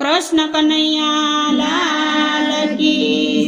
कृष्ण कन्हैया लाल की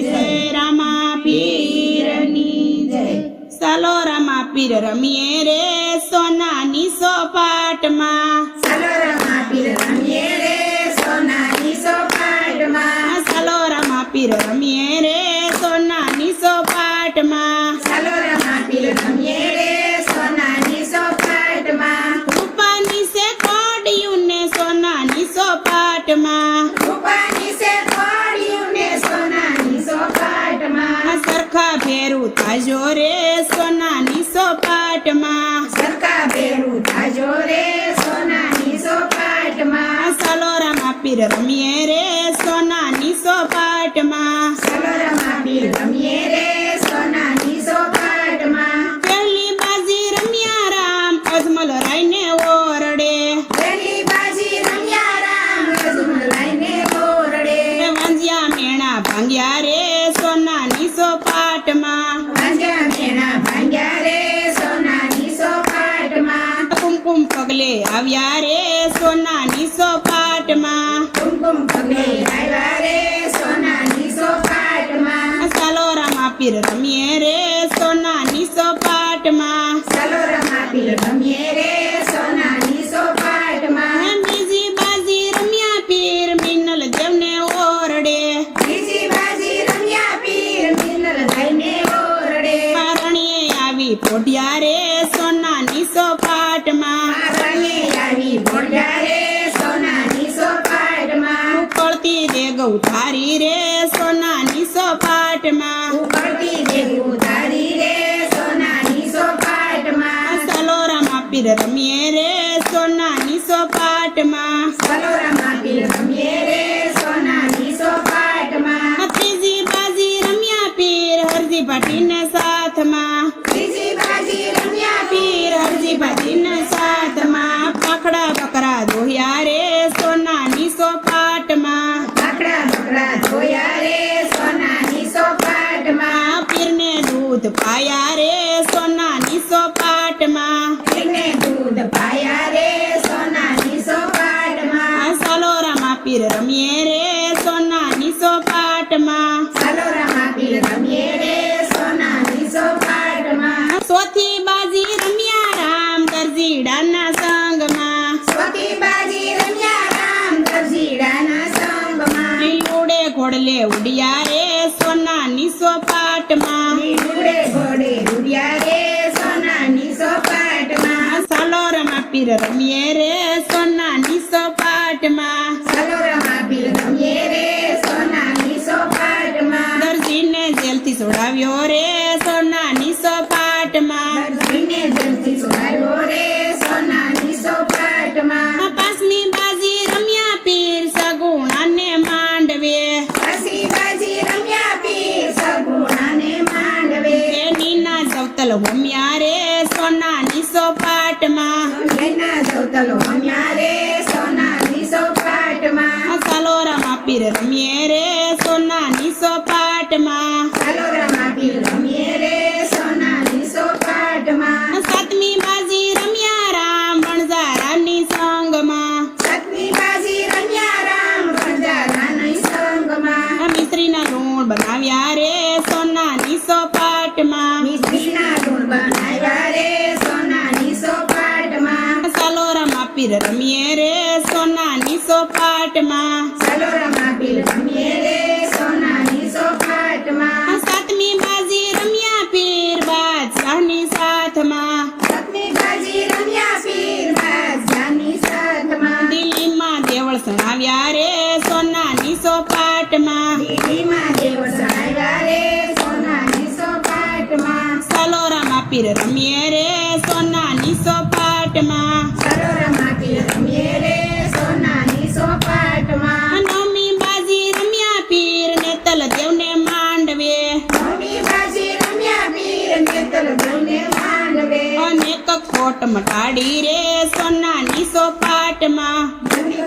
जय। रामा पीरनी जय। चलो रामा पीर रमीए रे सोनानी सोपाट मां। चलो रमा पीर रमीए रे सोनानी सोपाट मां। चलो रामा पीर रमीए रे सोनानी सोपाट मां। चलो रमा पीर रमीए रे सोनानी सोपाट मां। रूपानी से कोडिયું ने सोनानी सोपाट मां। रूपानी से कोडिયું ने सोनानी सोपाट मां। सरखा भेरू ताजो रे सोनानी सोपाट मां। सरका बेरू ताजो रे सोनानी सोपाट मां। चलो रामा पीर रमीए रे सोनानी सोपाट मां। चलो रमा पीर रमीए रे सोनानी सोपाट मां। पहली बाजी रमिया राम अजमल राय ने ओरडे। પહેલી બાજી રમ્યા રામ રજમલાઈને ઓરડે. वंजिया मेणा भांग्या रे सोनानी सोपाट मां। વાંજા મેણા ભાંગ્યા રે સોનાની સોપાટમાં. कुमकुम पगले આવ્યા रे सोनानी सोपाट मां। કુમકુમ પગલે આવ્યા રે સોનાની સોપાટમાં. ચાલો રામા પીર રમીએ રે સોનાની સોપાટ માं। ચાલો રમા પીર રમીએ રે સોનાની સોપાટમાં. બીજી બાજી રમ્યા પીર મિનલ દેવને ઓરડે। બીજી બાજી રમ્યા પીર મિનલ થઈને ઓરડે. પારણીએ આવી પોઢિયા રે સોનાની સોપાટ માं। પારણીએ આવી ભોળ્યા રે સોનાની સોપાટમાં. ઉકળતી દેગઉ ધારી રે સોનાની સોપાટ માं। ઉકળતી દેવું ધારી રે સોનાની સોપાટમાં. ચાલો રામા પીર રમીએ રે સોનાની સોપાટ માं। ચાલો રમા પીર રમીએ રે સોનાની સોપાટમાં. ત્રીજી બાજી રમ્યા પીર હરજી ભાટીને સાથમાં। ત્રીજી બાજી રમ્યા પીર હરજી ભાટીને સાથમાં। પાખડા બકરા દોહ્યા રે સોનાની સોપાટ માं। ભાખડા બકરા ધોયા રે સોનાની સોપાટમાં. પીરને દૂધ પાયા રે સોનાની સોપાટ માं। પીરને દૂધ પાયા રે સોનાની સોપાટમાં. ચાલો રામા પીર રમીએ રે સોનાની સોપાટ માं। ચાલો રમા પીર રમીએ રે સોનાની સોપાટમાં. ચોથી બાજી રમ્યા રામ દરજીડાના સંગમાં। ચોથી બાજી રમ્યા રામ દરજીડાના સંગમાં. ઉડે ઘોડલે ઉડ્યા રે સોનાની સોપાટ માं। ઉડે ઘોડે ઉડ્યા રે સોનાની સોપાટમાં. ચાલો રામા પીર રમીએ રે સોનાની સોપાટ માं। ચાલો રમા પીર રમીએ રે સોનાની સોપાટમાં. દરજીને જેલથી છોડાવ્યો રે સોનાની સોપાટ માं। દરજીને જલ્દી છોડાવ્યો રે સોનાની સોપાટમાં. પાંચમી બાજી રમ્યા પીર સગુણાને માંડવે। પછી બાજી રમ્યા પીર સગુણાને માંડવે. નીના જવતલ હોમ્યા રે સોનાની સોપાટ માं। એના જવતલ હોમ્યા રે સોનાની સોપાટમાં. ચાલો રામા પીર રમીએ રે સોનાની સોપાટ માं। ચાલો રમા પીર રમીએ રે સોનાની સોપાટમાં. સાતમી બાજી રમ્યા રામ વણઝારાની સંગમાં। સાતમી બાજી રમ્યા રામ વણઝારાની સંગમાં. મિસ્ત્રીના લૂણ બનાવ્યા રે સોનાની સોપાટ માं। મિસ્ત્રીના ગુણ બનાવ્યા રે સોનાની સોપાટમાં. ચાલો રામા પીર રમીએ રે સોનાની સોપાટ માं। ચાલો રમા પીર રમીએ રે સોનાની સોપાટમાં. સાતમી બાજી રમ્યા પીર બાદશાહની સાથમાં। સાતમી બાજી રમ્યા પીર બાદશાહની સાથમાં. દિલ્હીમાં દેવળ સણાવ્યા રે સોનાની સોપાટ માं। દિલ્હીમાં દેવ સણાવ્યા રે સોનાની સોપાટમાં. ચાલો રામા પીર રમીએ રે સોનાની સોપાટ માं। ચાલો રમા પીર રમીએ રે સોનાની સોપાટમાં. નવમી બાજી રમ્યા પીર નેતલ દેવને માંડવે। નવમી બાજી રમ્યા પીર નેતલ દેવને માંડવે. અનેક ખોટ મટાડી રે સોનાની સોપાટ માं।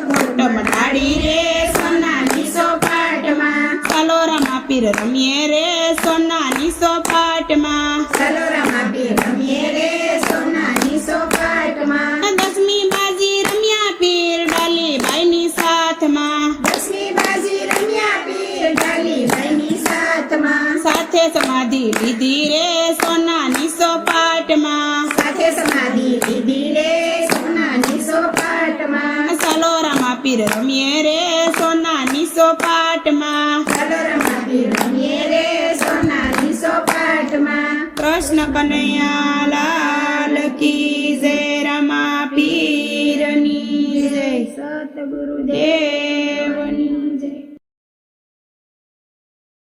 ખોટ મટાડી રે સોનાની સોપાટમાં। ચાલો રામા પીર રમીએ રે સોનાની સોપાટમાં। ચાલો રમા પીર રમીએ રે સોનાની સોપાટમાં. દસમી બાજી રમ્યા પીર ડાલીબાઈની સાથમાં। સાથે સમાધિ લીધી રે સોનાની સોપાટમાં સાથે સમાધિ લીધી રે સોનાની સોપાટમાં સલોરામાં પીર રમીએ રે સોનાની સોપાટમાં ચાલો રમાપી રમીએ રે સોનાની સોપાટમાં કૃષ્ણ કનૈયા લાલ કી જય રમા પીરની જય સતગુરુદેવ